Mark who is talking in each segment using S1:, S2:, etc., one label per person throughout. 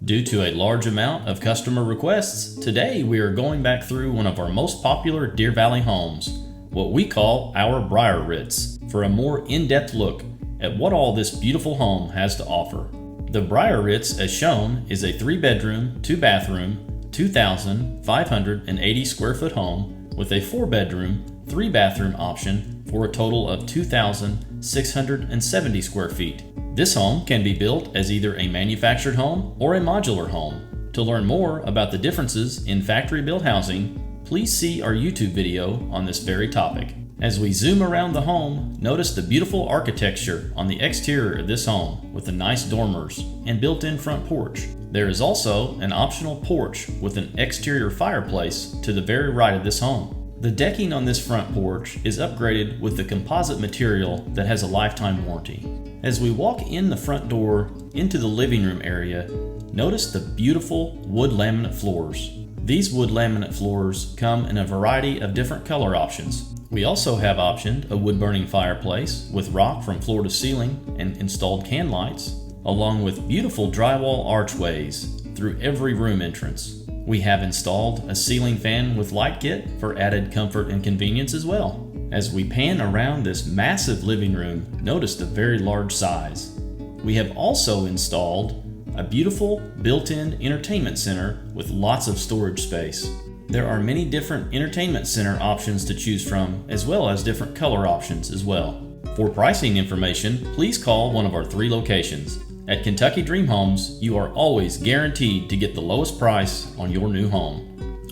S1: Due to a large amount of customer requests, today we are going back through one of our most popular Deer Valley homes, what we call our Briar Ritz, for a more in-depth look at what all this beautiful home has to offer. The Briar Ritz, as shown, is a 3-bedroom, 2-bathroom, 2,580 square foot home with a 4-bedroom, 3-bathroom option for a total of 2,670 square feet. This home can be built as either a manufactured home or a modular home. To learn more about the differences in factory-built housing, please see our YouTube video on this very topic. As we zoom around the home, notice the beautiful architecture on the exterior of this home with the nice dormers and built-in front porch. There is also an optional porch with an exterior fireplace to the very right of this home. The decking on this front porch is upgraded with the composite material that has a lifetime warranty. As we walk in the front door into the living room area, notice the beautiful wood laminate floors. These wood laminate floors come in a variety of different color options. We also have optioned a wood-burning fireplace with rock from floor to ceiling and installed can lights, along with beautiful drywall archways through every room entrance. We have installed a ceiling fan with light kit for added comfort and convenience as well. As we pan around this massive living room, notice the very large size. We have also installed a beautiful built-in entertainment center with lots of storage space. There are many different entertainment center options to choose from, as well as different color options as well. For pricing information, please call one of our 3 locations. At Kentucky Dream Homes, you are always guaranteed to get the lowest price on your new home.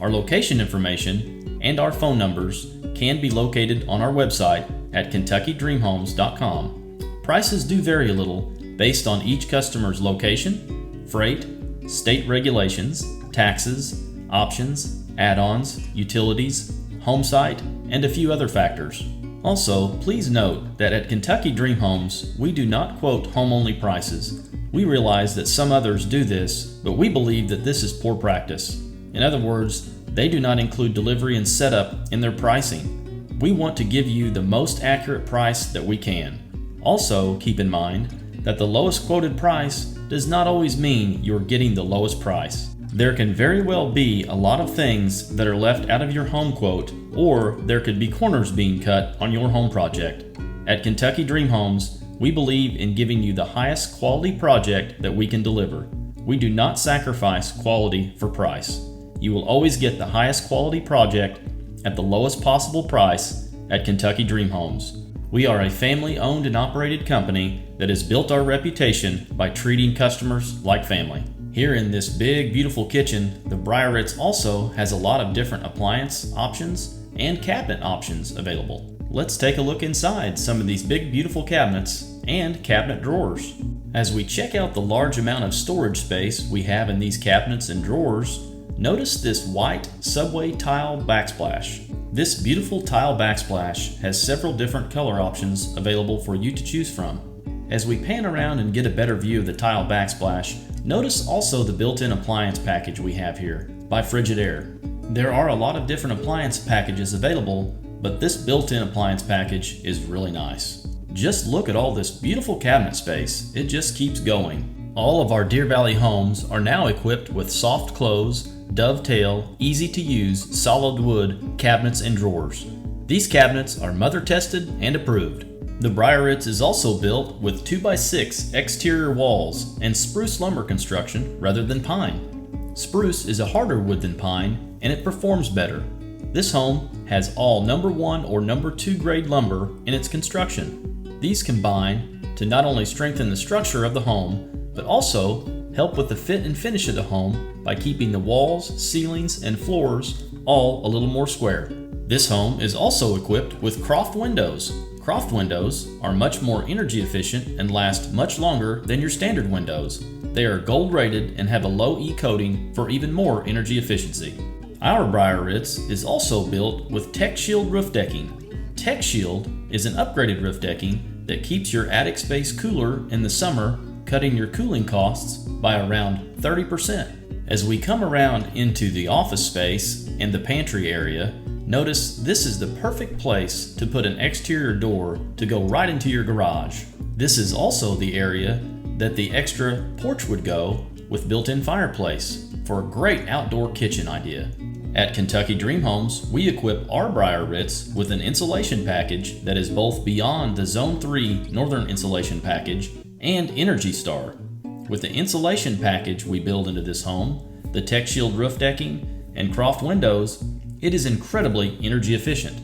S1: Our location information and our phone numbers can be located on our website at KentuckyDreamHomes.com. Prices do vary a little based on each customer's location, freight, state regulations, taxes, options, add-ons, utilities, home site, and a few other factors. Also, please note that at Kentucky Dream Homes, we do not quote home-only prices. We realize that some others do this, but we believe that this is poor practice. In other words, they do not include delivery and setup in their pricing. We want to give you the most accurate price that we can. Also, keep in mind that the lowest quoted price does not always mean you're getting the lowest price. There can very well be a lot of things that are left out of your home quote, or there could be corners being cut on your home project. At Kentucky Dream Homes, we believe in giving you the highest quality project that we can deliver. We do not sacrifice quality for price. You will always get the highest quality project at the lowest possible price at Kentucky Dream Homes. We are a family-owned and operated company that has built our reputation by treating customers like family. Here in this big, beautiful kitchen, the Briar Ritz also has a lot of different appliance options and cabinet options available. Let's take a look inside some of these big, beautiful cabinets and cabinet drawers. As we check out the large amount of storage space we have in these cabinets and drawers, notice this white subway tile backsplash. This beautiful tile backsplash has several different color options available for you to choose from. As we pan around and get a better view of the tile backsplash, notice also the built-in appliance package we have here by Frigidaire. There are a lot of different appliance packages available, but this built-in appliance package is really nice. Just look at all this beautiful cabinet space. It just keeps going. All of our Deer Valley homes are now equipped with soft close, dovetail, easy to use, solid wood cabinets and drawers. These cabinets are mother tested and approved. The Briar Ritz is also built with 2x6 exterior walls and spruce lumber construction rather than pine. Spruce is a harder wood than pine and it performs better. This home has all number 1 or number 2 grade lumber in its construction. These combine to not only strengthen the structure of the home, but also help with the fit and finish of the home by keeping the walls, ceilings, and floors all a little more square. This home is also equipped with Croft Windows. Croft Windows are much more energy efficient and last much longer than your standard windows. They are gold rated and have a low E coating for even more energy efficiency. Our Briar Ritz is also built with TechShield roof decking. TechShield is an upgraded roof decking that keeps your attic space cooler in the summer, cutting your cooling costs by around 30%. As we come around into the office space and the pantry area, notice this is the perfect place to put an exterior door to go right into your garage. This is also the area that the extra porch would go with built-in fireplace for a great outdoor kitchen idea. At Kentucky Dream Homes, we equip our Briar Ritz with an insulation package that is both beyond the Zone 3 Northern Insulation Package and Energy Star. With the insulation package we build into this home, the TechShield roof decking, and Croft Windows, it is incredibly energy efficient.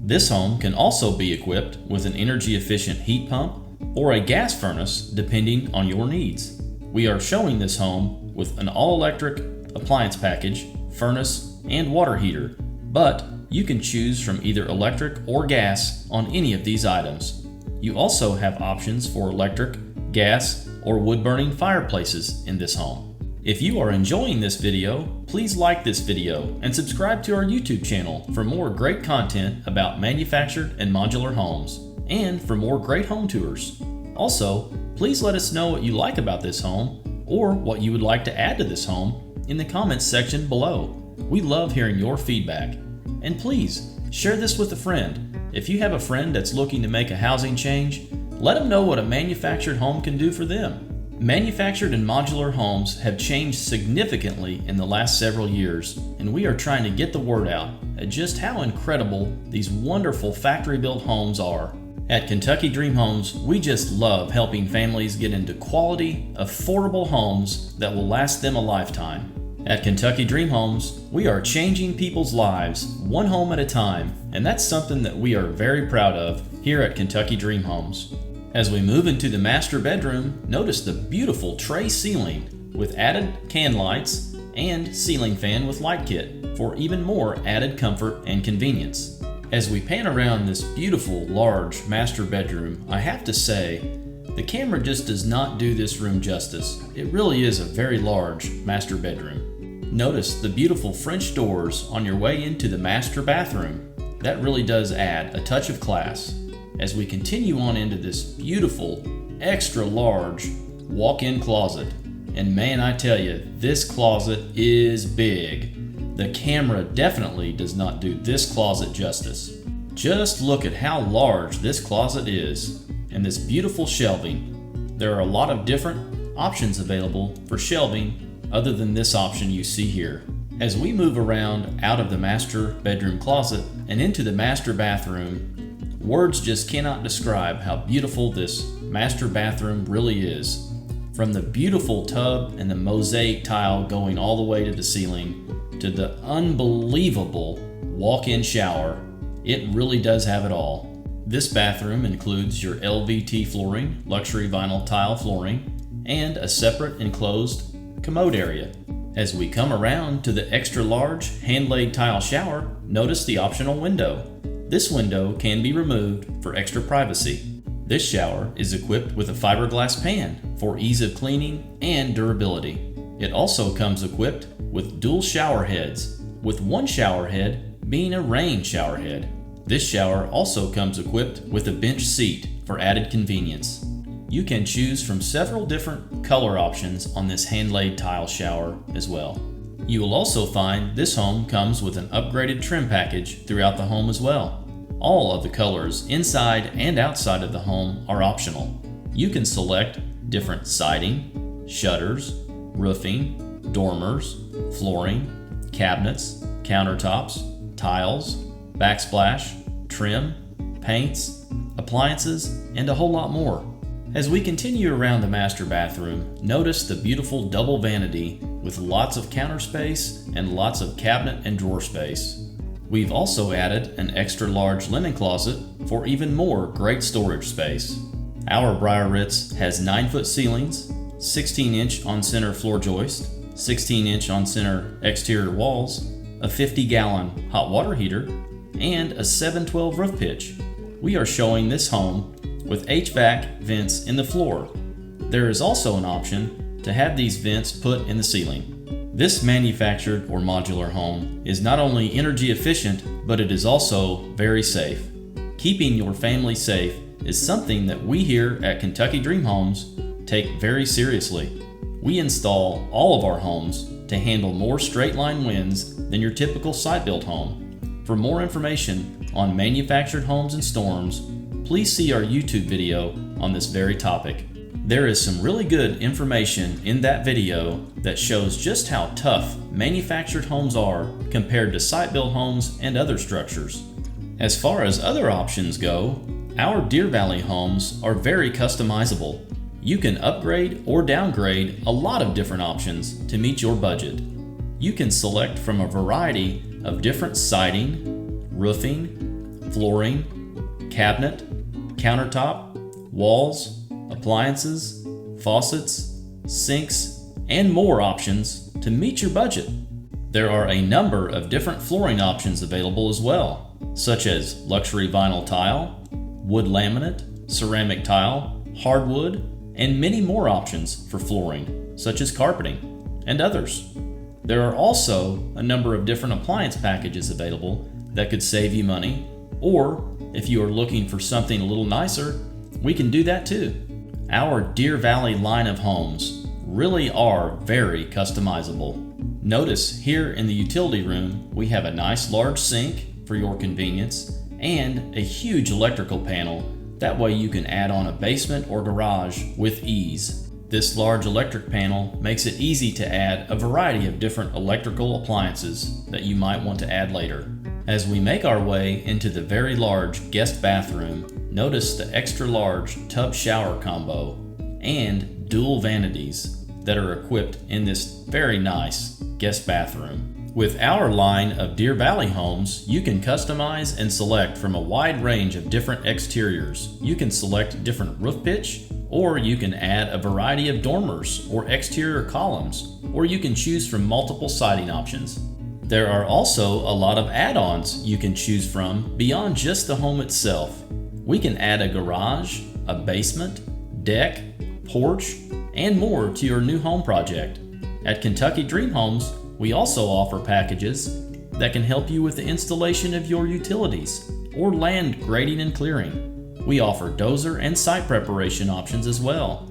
S1: This home can also be equipped with an energy efficient heat pump or a gas furnace depending on your needs. We are showing this home with an all-electric appliance package, furnace, and water heater, but you can choose from either electric or gas on any of these items. You also have options for electric, gas, or wood-burning fireplaces in this home. If you are enjoying this video, please like this video and subscribe to our YouTube channel for more great content about manufactured and modular homes, and for more great home tours. Also, please let us know what you like about this home or what you would like to add to this home in the comments section below. We love hearing your feedback. And please, share this with a friend. If you have a friend that's looking to make a housing change, let them know what a manufactured home can do for them. Manufactured and modular homes have changed significantly in the last several years, and we are trying to get the word out at just how incredible these wonderful factory-built homes are. At Kentucky Dream Homes, we just love helping families get into quality, affordable homes that will last them a lifetime. At Kentucky Dream Homes, we are changing people's lives one home at a time, and that's something that we are very proud of here at Kentucky Dream Homes. As we move into the master bedroom, notice the beautiful tray ceiling with added can lights and ceiling fan with light kit for even more added comfort and convenience. As we pan around this beautiful, large master bedroom, I have to say, the camera just does not do this room justice. It really is a very large master bedroom. Notice the beautiful French doors on your way into the master bathroom. That really does add a touch of class. As we continue on into this beautiful, extra large walk-in closet. And man, I tell you, this closet is big. The camera definitely does not do this closet justice. Just look at how large this closet is, and this beautiful shelving. There are a lot of different options available for shelving other than this option you see here. As we move around out of the master bedroom closet and into the master bathroom, words just cannot describe how beautiful this master bathroom really is. From the beautiful tub and the mosaic tile going all the way to the ceiling, to the unbelievable walk-in shower, it really does have it all. This bathroom includes your LVT flooring, luxury vinyl tile flooring, and a separate enclosed commode area. As we come around to the extra large hand-laid tile shower, notice the optional window. This window can be removed for extra privacy. This shower is equipped with a fiberglass pan for ease of cleaning and durability. It also comes equipped with dual shower heads, with one shower head being a rain shower head. This shower also comes equipped with a bench seat for added convenience. You can choose from several different color options on this hand-laid tile shower as well. You will also find this home comes with an upgraded trim package throughout the home as well. All of the colors inside and outside of the home are optional. You can select different siding, shutters, roofing, dormers, flooring, cabinets, countertops, tiles, backsplash, trim, paints, appliances, and a whole lot more. As we continue around the master bathroom, notice the beautiful double vanity with lots of counter space and lots of cabinet and drawer space. We've also added an extra large linen closet for even more great storage space. Our Briar Ritz has 9-foot ceilings, 16-inch on-center floor joist, 16-inch on-center exterior walls, a 50-gallon hot water heater, and a 712 roof pitch. We are showing this home with HVAC vents in the floor. There is also an option to have these vents put in the ceiling. This manufactured or modular home is not only energy efficient, but it is also very safe. Keeping your family safe is something that we here at Kentucky Dream Homes take very seriously. We install all of our homes to handle more straight line winds than your typical site-built home. For more information on manufactured homes and storms, please see our YouTube video on this very topic. There is some really good information in that video that shows just how tough manufactured homes are compared to site-built homes and other structures. As far as other options go, our Deer Valley homes are very customizable. You can upgrade or downgrade a lot of different options to meet your budget. You can select from a variety of different siding, roofing, flooring, cabinet, countertop, walls, appliances, faucets, sinks, and more options to meet your budget. There are a number of different flooring options available as well, such as luxury vinyl tile, wood laminate, ceramic tile, hardwood, and many more options for flooring, such as carpeting, and others. There are also a number of different appliance packages available that could save you money, or if you are looking for something a little nicer, we can do that too. Our Deer Valley line of homes really are very customizable. Notice here in the utility room, we have a nice large sink for your convenience and a huge electrical panel. That way you can add on a basement or garage with ease. This large electric panel makes it easy to add a variety of different electrical appliances that you might want to add later. As we make our way into the very large guest bathroom, notice the extra large tub shower combo and dual vanities that are equipped in this very nice guest bathroom. With our line of Deer Valley homes, you can customize and select from a wide range of different exteriors. You can select different roof pitch, or you can add a variety of dormers or exterior columns, or you can choose from multiple siding options. There are also a lot of add-ons you can choose from beyond just the home itself. We can add a garage, a basement, deck, porch, and more to your new home project. At Kentucky Dream Homes, we also offer packages that can help you with the installation of your utilities or land grading and clearing. We offer dozer and site preparation options as well.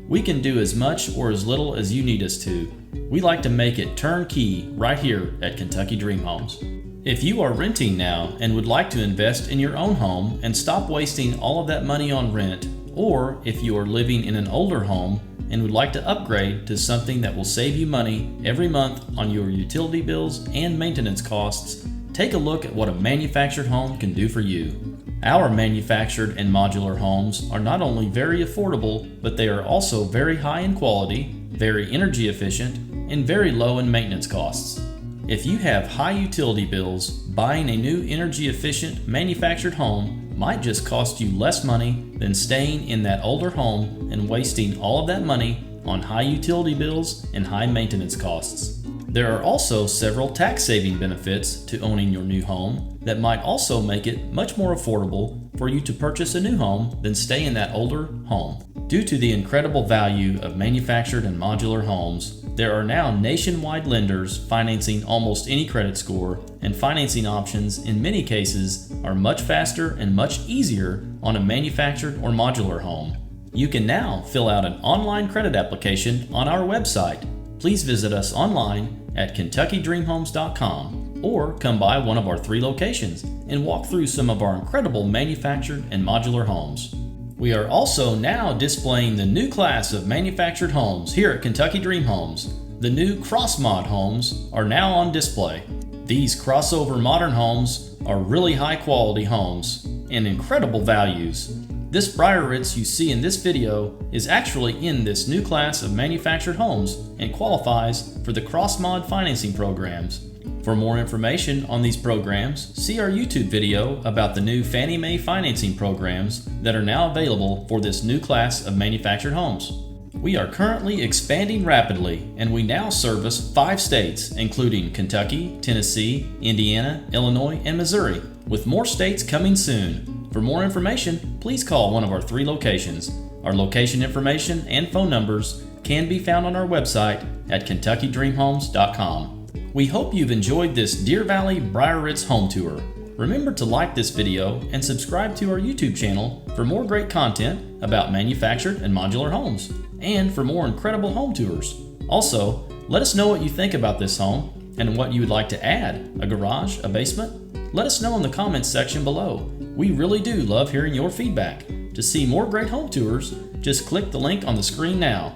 S1: We can do as much or as little as you need us to. We like to make it turnkey right here at Kentucky Dream Homes. If you are renting now and would like to invest in your own home and stop wasting all of that money on rent, or if you are living in an older home and would like to upgrade to something that will save you money every month on your utility bills and maintenance costs, take a look at what a manufactured home can do for you. Our manufactured and modular homes are not only very affordable, but they are also very high in quality, very energy efficient, and very low in maintenance costs. If you have high utility bills, buying a new energy efficient manufactured home might just cost you less money than staying in that older home and wasting all of that money on high utility bills and high maintenance costs. There are also several tax saving benefits to owning your new home that might also make it much more affordable for you to purchase a new home than stay in that older home. Due to the incredible value of manufactured and modular homes, there are now nationwide lenders financing almost any credit score, and financing options in many cases are much faster and much easier on a manufactured or modular home. You can now fill out an online credit application on our website. Please visit us online at KentuckyDreamHomes.com or come by one of our 3 locations and walk through some of our incredible manufactured and modular homes. We are also now displaying the new class of manufactured homes here at Kentucky Dream Homes. The new CrossMod homes are now on display. These crossover modern homes are really high quality homes and incredible values. This Briar Ritz you see in this video is actually in this new class of manufactured homes and qualifies for the CrossMod financing programs. For more information on these programs, see our YouTube video about the new Fannie Mae financing programs that are now available for this new class of manufactured homes. We are currently expanding rapidly, and we now service 5 states, including Kentucky, Tennessee, Indiana, Illinois, and Missouri, with more states coming soon. For more information, please call one of our 3 locations. Our location information and phone numbers can be found on our website at KentuckyDreamHomes.com. We hope you've enjoyed this Deer Valley Briar Ritz home tour. Remember to like this video and subscribe to our YouTube channel for more great content about manufactured and modular homes, and for more incredible home tours. Also, let us know what you think about this home and what you would like to add, a garage, a basement. Let us know in the comments section below. We really do love hearing your feedback. To see more great home tours, Just click the link on the screen now.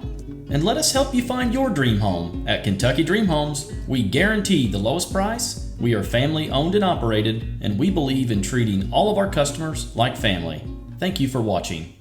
S1: And let us help you find your dream home. At Kentucky Dream Homes, we guarantee the lowest price, we are family owned and operated, and we believe in treating all of our customers like family. Thank you for watching.